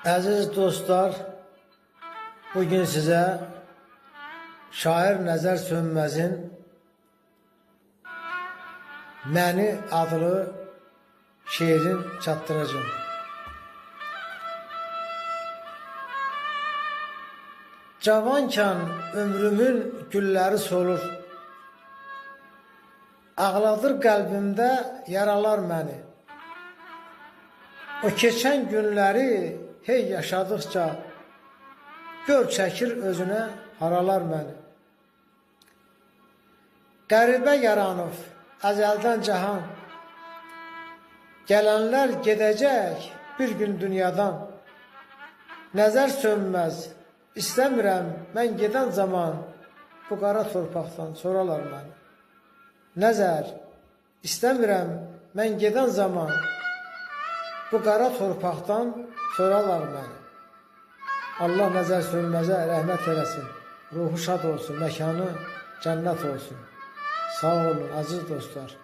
Aziz dostlar, bugün size şair Nəzər Sönməzin Məni adlı şiirin çatdıracağım. Cavanken ömrümün gülləri solur, ağladır qəlbimdə yaralar məni. O keçən günləri hey yaşadıkça gör çəkir özünə haralar məni. Qəribə yaranıb əzəldən cahan, gələnlər gedəcək bir gün dünyadan. Nəzər sönməz, istəmirəm mən gedən zaman bu qara torpaqdan soralar məni. Nəzər, istəmirəm mən gedən zaman bu qara torpaqdan soralar məni. Allah Nəzər Sönməzə rəhmət eləsin, ruhu şad olsun, məkanı cənnət olsun. Sağ olun, aziz dostlar.